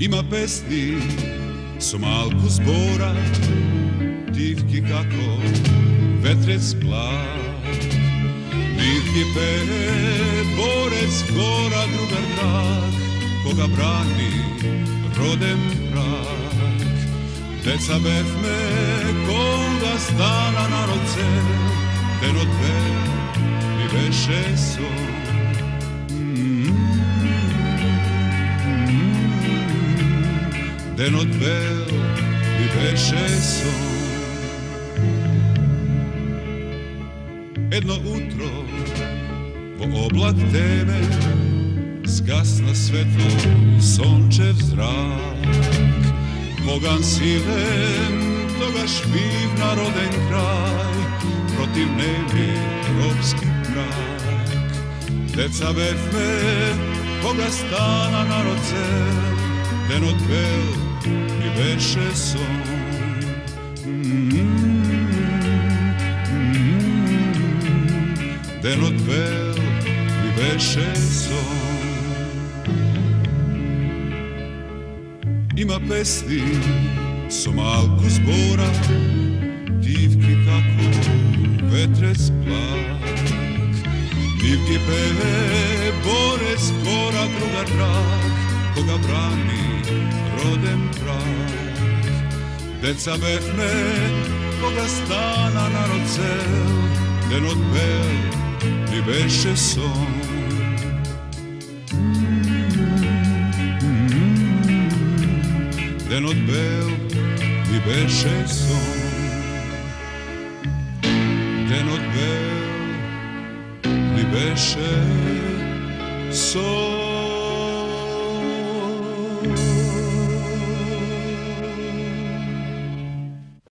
Ima pesni su malku zbora, divki kako vetrec plah. Divki peje, borec gora, drugar drag, koga brani rodem prak. Deca befme, koga stana na roce, den odve mi veše son. Den odvel mi veše son. Jedno utro, po oblak teme, zgasna svetlo sončev zrak. Pogan silem, toga špiv naroden kraj, protiv nemi ropski mrak. Deca befme, koga stana na roce, den odvel mi veše son. Den odvel mi veše son. Ima pesni so malku zbora, divki kako vetrec plak. Divki peje, borec gora, drugar drag, koga brani rodem prak. Deca befme, koga stana na rocel, den odvel mi veše son. Den odvel mi veše son. Den odvel mi veše son.